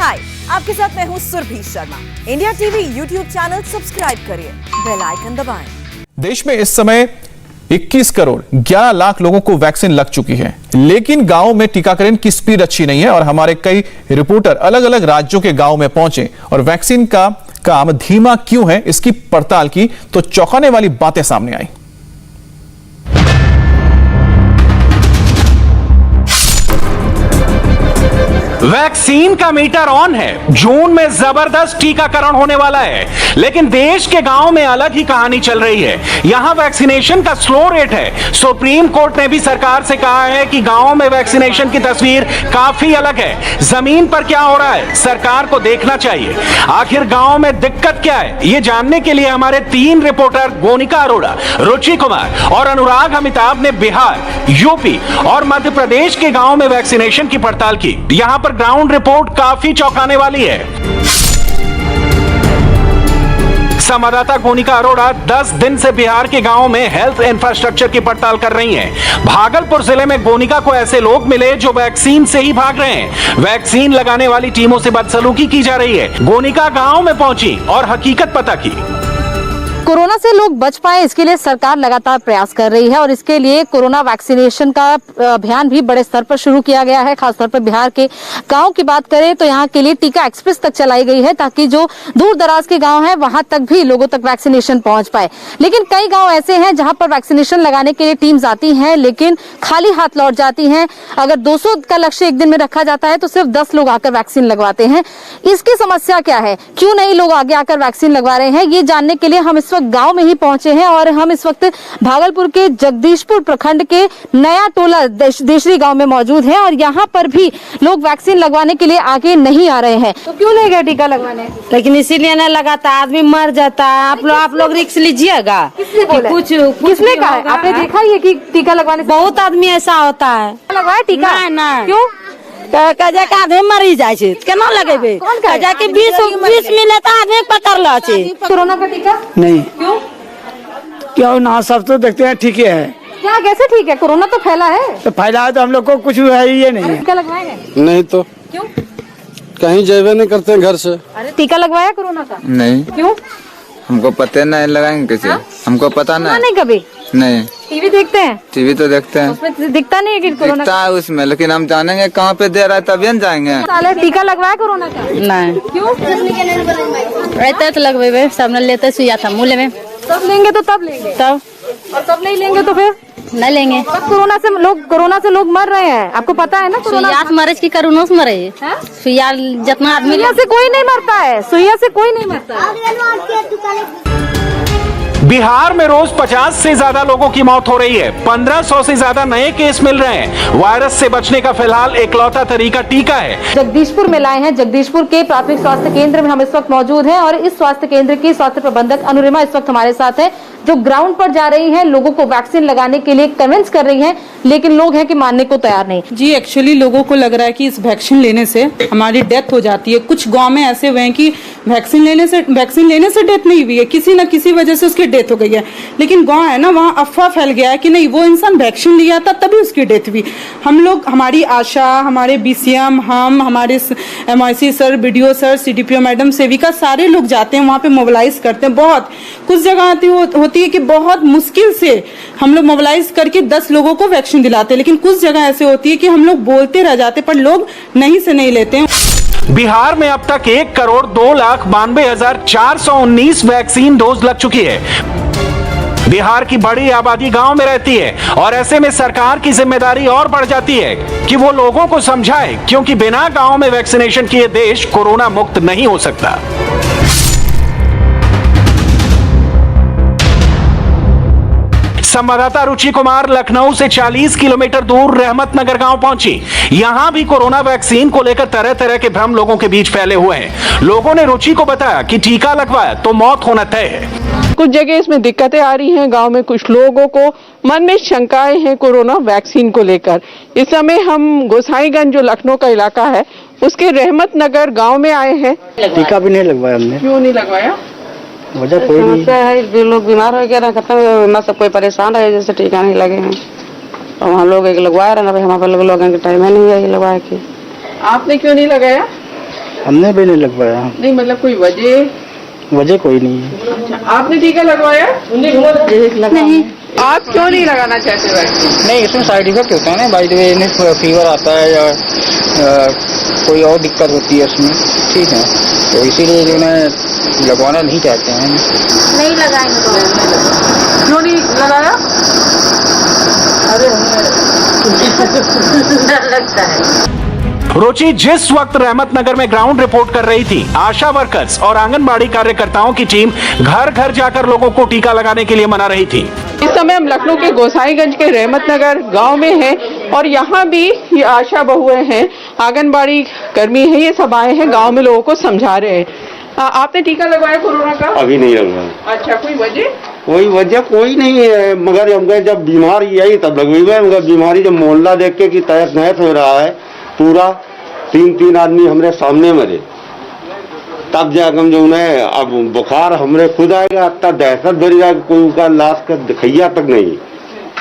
हाय, आपके साथ मैं हूँ Surabhi Sharma. India TV YouTube channel subscribe करिए, बेल आइकन दबाएं। देश में इस समय 21 करोड़ 11 लाख लोगों को वैक्सीन लग चुकी है, लेकिन गांव में टीकाकरण की स्पीड अच्छी नहीं है और हमारे कई रिपोर्टर अलग अलग राज्यों के गांव में पहुंचे और वैक्सीन का काम धीमा क्यों है इसकी पड़ताल की तो चौंकाने वाली बातें सामने आई। वैक्सीन का मीटर ऑन है। जून में जबरदस्त टीकाकरण होने वाला है, लेकिन देश के गांव में अलग ही कहानी चल रही है। यहां वैक्सीनेशन का स्लो रेट है। सुप्रीम कोर्ट ने भी सरकार से कहा है कि गांव में वैक्सीनेशन की तस्वीर काफी अलग है। जमीन पर क्या हो रहा है सरकार को देखना चाहिए। आखिर गांव में दिक्कत क्या है, ये जानने के लिए हमारे 3 रिपोर्टर गोनिका अरोड़ा, रुचि कुमार और अनुराग अमिताभ ने बिहार, यूपी और मध्य प्रदेश के गांव में वैक्सीनेशन की पड़ताल की। यहां पर ग्राउंड रिपोर्ट काफी चौंकाने वाली है। संवाददाता गोनिका अरोड़ा 10 दिन से बिहार के गांवों में हेल्थ इंफ्रास्ट्रक्चर की पड़ताल कर रही हैं। भागलपुर जिले में गोनिका को ऐसे लोग मिले जो वैक्सीन से ही भाग रहे हैं। वैक्सीन लगाने वाली टीमों से बदसलूकी की जा रही है। गोनिका गांव में पहुंची और हकीकत पता की। कोरोना से लोग बच पाए, इसके लिए सरकार लगातार प्रयास कर रही है और इसके लिए कोरोना वैक्सीनेशन का अभियान भी बड़े स्तर पर शुरू किया गया है। खासतौर पर बिहार के गांव की बात करें तो यहाँ के लिए टीका एक्सप्रेस तक चलाई गई है ताकि जो दूर दराज के गांव हैं वहां तक भी लोगों तक वैक्सीनेशन पहुंच पाए। लेकिन कई गांव ऐसे हैं जहां पर वैक्सीनेशन लगाने के लिए टीम्स आती हैं लेकिन खाली हाथ लौट जाती हैं। अगर 200 का लक्ष्य एक दिन में रखा जाता है तो सिर्फ 10 लोग आकर वैक्सीन लगवाते हैं। इसकी समस्या क्या है, क्यों नहीं लोग आगे आकर वैक्सीन लगवा रहे हैं, ये जानने के लिए हम इस वक्त गांव में ही पहुंचे हैं और हम इस वक्त भागलपुर के जगदीशपुर प्रखंड के नया टोला देशरी गांव में मौजूद हैं और यहाँ पर भी लोग वैक्सीन लगवाने के लिए आगे नहीं आ रहे हैं। तो क्यों नहीं गए टीका लगवाने? लेकिन इसीलिए नहीं लगाता, आदमी मर जाता है। आप लोग रिस्क लीजिएगा। कुछ किसने कहा? आपने देखा है कि टीका लगवाने बहुत आदमी ऐसा होता है। लगवाया टीका? नहीं। क्यों? कजा के आदमी मरी जाए छे, केना लगेबे? कजा के 20 मिले तो आदमी पकड़ ला छे। कोरोना का टीका नहीं। क्यों ना, सब तो देखते हैं ठीक है। क्या, कैसे ठीक है? कोरोना तो फैला है। तो फैला है तो हम लोग को कुछ है ये नहीं। टीका लगवाएंगे? नहीं तो क्यों? कहीं जेबे नहीं करते घर से। अरे टीका लगवाया कोरोना का? नहीं। क्यों? हमको पता नहीं, लगाएंगे कैसे? हमको पता नहीं। कभी नहीं। टीवी देखते हैं? टीवी तो देखते हैं, उसमें दिखता नहीं है कि कोरोना दिखता है उसमें, लेकिन हम जानेंगे कहाँ पे दे रहा है तभी हम जाएंगे। साले टीका लगवाया कोरोना का? नहीं। क्यों? रहते तो लगवेबे, सबने लेते सुइया था मुँह में। सब लेंगे तो तब लेंगे, तब और सब नहीं लेंगे तो फिर नहीं लेंगे। अब कोरोना से लोग मर रहे हैं, आपको पता है ना? सुइया से मरे की कोरोना से मरे। सुइया जितना आदमी सुइया से कोई नहीं मरता है, सुइया से कोई नहीं मरता है। बिहार में रोज 50 से ज्यादा लोगों की मौत हो रही है। 1500 से ज्यादा नए केस मिल रहे हैं। वायरस से बचने का फिलहाल इकलौता तरीका टीका है। जगदीशपुर में लाए हैं। जगदीशपुर के प्राथमिक स्वास्थ्य केंद्र में हम इस वक्त मौजूद हैं और इस स्वास्थ्य केंद्र की स्वास्थ्य प्रबंधक अनुरिमा इस वक्त हमारे साथ है, जो ग्राउंड पर जा रही हैं, लोगों को वैक्सीन लगाने के लिए कन्विंस कर रही हैं, लेकिन लोग हैं कि मानने को तैयार नहीं। जी, एक्चुअली लोगों को लग रहा है कि इस वैक्सीन लेने से हमारी डेथ हो जाती है। कुछ गांव में ऐसे हुए हैं कि वैक्सीन लेने से डेथ नहीं हुई है, किसी न किसी वजह से उसकी डेथ हो गई है। लेकिन गांव है ना, वहाँ अफवाह फैल गया है कि नहीं, वो इंसान वैक्सीन लिया था तभी उसकी डेथ हुई। हम लोग, हमारी आशा, हमारे BCM, हमारे MIC sir, BDO sir, CDPO madam, सेविका, सारे लोग जाते हैं वहाँ पे, मोबिलाइज करते हैं। बहुत कुछ जगह होती है कि बहुत मुश्किल से हम लोग मोबिलाइज करके 10 लोगों को वैक्सीन दिलाते हैं, लेकिन कुछ जगह ऐसे होती है कि हम लोग बोलते रह जाते पर लोग नहीं से नहीं लेते हैं। बिहार में अब तक 1,92,419 वैक्सीन डोज लग चुकी है। बिहार की बड़ी आबादी गांव में रहती है और ऐसे में सरकार की जिम्मेदारी और बढ़ जाती है कि वो लोगों को समझाए, क्योंकि बिना गांव में वैक्सीनेशन किए देश कोरोना मुक्त नहीं हो सकता। संवाददाता रुचि कुमार लखनऊ से 40 किलोमीटर दूर रहमत नगर गांव पहुंची। यहां भी कोरोना वैक्सीन को लेकर तरह तरह के भ्रम लोगों के बीच फैले हुए हैं। लोगों ने रुचि को बताया कि टीका लगवाया तो मौत होना तय है। कुछ जगह इसमें दिक्कतें आ रही हैं। गांव में कुछ लोगों को मन में शंकाएं हैं कोरोना वैक्सीन को लेकर। इस समय हम गोसाईगंज, जो लखनऊ का इलाका है, उसके रहमत नगर गाँव में आए हैं। टीका भी नहीं लगवाया हमने। क्यों नहीं लगवाया? वजह कोई नहीं है, जो लोग बीमार हो गया खत्म, सब कोई परेशान रहे जैसे टीका नहीं लगे हैं। और हम लोग एक लगवाया रहे, हमारे लोगों के टाइम नहीं है लगवाया की। आपने क्यों नहीं लगाया? हमने भी नहीं लगवाया। नहीं मतलब कोई वजह कोई नहीं है। अच्छा, आपने टीका लगवाया? नहीं। आप क्यों नहीं लगाना चाहते वैक्सीन? नहीं, इसमें साइड इफेक्ट होता है ना, बाय द वे फीवर आता है या कोई और दिक्कत होती है उसमें, ठीक है, तो इसीलिए जो है लगवाना नहीं चाहते हैं। नहीं लगाएंगे। क्यों नहीं लगाया? डर लगता है। रुचि जिस वक्त रहमत नगर में ग्राउंड रिपोर्ट कर रही थी, आशा वर्कर्स और आंगनबाड़ी कार्यकर्ताओं की टीम घर घर जाकर लोगों को टीका लगाने के लिए मना रही थी। इस समय हम लखनऊ के गोसाईगंज के रहमत नगर गांव में हैं और यहाँ भी ये आशा बहुएं हैं, आंगनबाड़ी कर्मी हैं, ये सब आए हैं गांव में लोगों को समझा रहे हैं। आपने टीका लगवाया कोरोना का? अभी नहीं लगवाया। अच्छा, कोई वजह? कोई वजह कोई नहीं है, मगर हम जब बीमारी आई तब लगवाई है, मगर बीमारी जब मोहल्ला देख के कि तहस नहस हो रहा है, पूरा 3 आदमी हमारे सामने मरे, तब जाकर हम जो है अब बुखार हमरे खुद आएगा, तब दहशत भरी जाएगा, कोई उनका लाश का दिखैया तक नहीं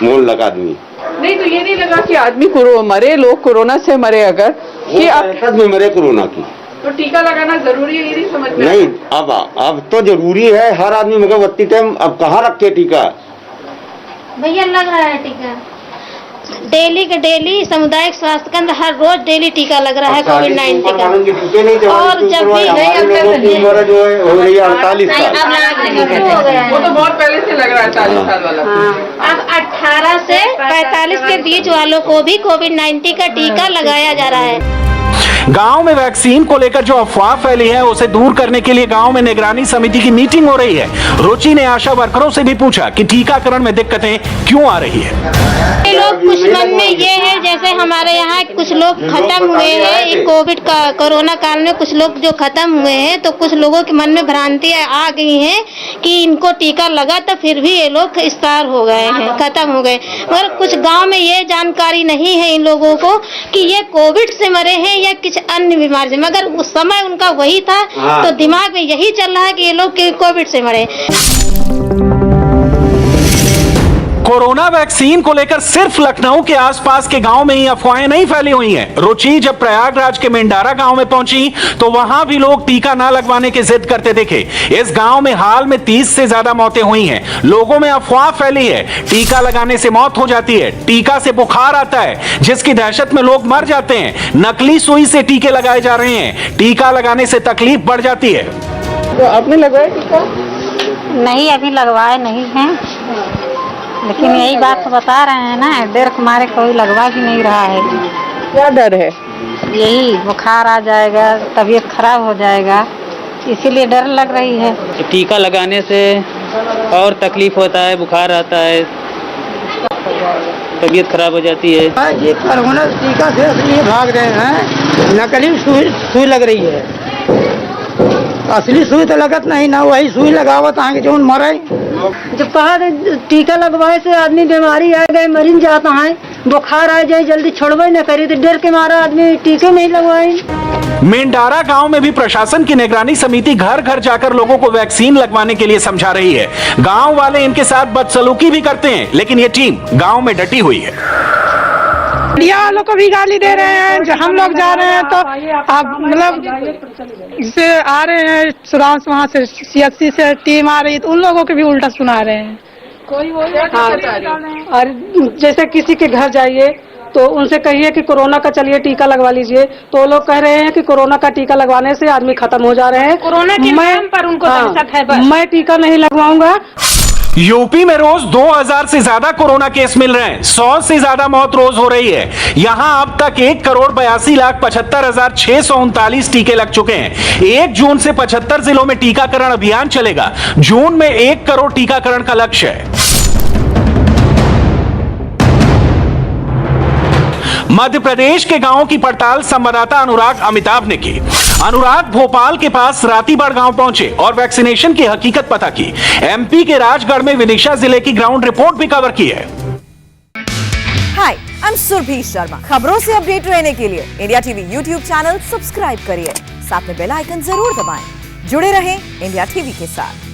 मोहल्ला का आदमी। नहीं तो ये नहीं लगा कि आदमी मरे, लोग कोरोना से मरे अगर कि दहशत में मरे कोरोना की, तो टीका लगाना जरूरी है, ये नहीं समझ में? नहीं, अब तो जरूरी है हर आदमी, मगर वत्ती टाइम अब कहाँ रखे टीका? भैया लग रहा है टीका, डेली का डेली सामुदायिक स्वास्थ्य केंद्र हर रोज डेली टीका लग रहा है कोविड-19 का। और जब भी उम्र जो है हो रही है 48 साल, वो तो बहुत पहले से लग रहा है 40 साल वाला। अब 18 से 45 के बीच वालों को भी कोविड-19 का टीका लगाया जा रहा है। गांव में वैक्सीन को लेकर जो अफवाह फैली है उसे दूर करने के लिए गांव में निगरानी समिति की मीटिंग हो रही है। रुचि ने आशा वर्करों से भी पूछा कि टीकाकरण में दिक्कतें क्यों आ रही है। लोग कुछ मन में ये है, जैसे हमारे यहाँ कुछ लोग खत्म हुए हैं, ये कोविड का कोरोना काल में कुछ लोग जो खत्म हुए हैं, तो कुछ लोगों के मन में भ्रांति आ गई है कि इनको टीका लगा तो फिर भी ये लोग इस्तार हो गए हैं, खत्म हो गए। मगर कुछ गाँव में ये जानकारी नहीं है इन लोगों को कि ये कोविड से मरे हैं या किसी अन्य बीमारी से, मगर उस समय उनका वही था, तो दिमाग में यही चल रहा है कि ये लोग कोविड से मरे। कोरोना वैक्सीन को लेकर सिर्फ लखनऊ के आसपास के गांव में ही अफवाहें नहीं फैली हुई हैं। रुचि जब प्रयागराज के मेंडारा गांव में पहुंची तो वहां भी लोग टीका ना लगवाने की जिद करते दिखे। इस गांव में हाल में 30 से ज्यादा मौतें हुई हैं। लोगों में अफवाह फैली है टीका लगाने से मौत हो जाती है, टीका से बुखार आता है, जिसकी दहशत में लोग मर जाते हैं। नकली सुई से टीके लगाए जा रहे हैं, टीका लगाने से तकलीफ बढ़ जाती है। तो आपने लगवाया टीका? नहीं, अभी लगवाए नहीं हैं, लेकिन यही बात तो बता रहे हैं ना, डर के मारे कोई लगवा भी नहीं रहा है। क्या डर है? यही बुखार आ जाएगा, तबीयत खराब हो जाएगा, इसीलिए डर लग रही है। टीका लगाने से और तकलीफ होता है, बुखार आता है, तबीयत खराब हो जाती है। ये कोरोना टीका से इसलिए भाग रहे हैं, नकली सुई लग रही है, असली सुई तो लगत नहीं ना, वही सुई लगावत आगे जो मरे। जब कहा टीका लगवाए से आदमी बीमारी आ गए, मरीन जाता है, बुखार आ जाए जल्दी छोड़वे न करे, तो डर के मारा आदमी टीके नहीं लगवाए। मेंडारा गांव में भी प्रशासन की निगरानी समिति घर घर जाकर लोगों को वैक्सीन लगवाने के लिए समझा रही है। गांव वाले इनके साथ बदसलूकी भी करते हैं, लेकिन ये टीम गांव में डटी हुई है। मीडिया वालों को भी गाली दे रहे हैं, जो हम लोग जा रहे हैं तो आप मतलब जैसे आ रहे हैं सुराम से, वहाँ से CHC से टीम आ रही है, तो उन लोगों के भी उल्टा सुना रहे हैं। और जैसे किसी के घर जाइए तो उनसे कहिए कि कोरोना का चलिए टीका लगवा लीजिए, तो वो लोग कह रहे हैं कि कोरोना का टीका लगवाने से आदमी खत्म हो जा रहे हैं। कोरोना के नाम पर उनको शक है, बस। मैं टीका नहीं लगवाऊंगा। यूपी में रोज 2000 से ज्यादा कोरोना केस मिल रहे हैं, 100 से ज्यादा मौत रोज हो रही है। यहां अब तक 1,82,75,639 टीके लग चुके हैं। 1 जून से 75 जिलों में टीकाकरण अभियान चलेगा। जून में 1 करोड़ टीकाकरण का लक्ष्य है। मध्य प्रदेश के गांवों की पड़ताल संवाददाता अनुराग अमिताभ ने की। अनुराग भोपाल के पास रातीबड़ गांव पहुंचे और वैक्सीनेशन की हकीकत पता की। MP के राजगढ़ में विदिशा जिले की ग्राउंड रिपोर्ट भी कवर की है। हाय, आई एम सुरभि शर्मा। खबरों से अपडेट रहने के लिए India TV YouTube channel subscribe करिए, साथ में बेल आइकन जरूर दबाएं। जुड़े रहें इंडिया टीवी के साथ।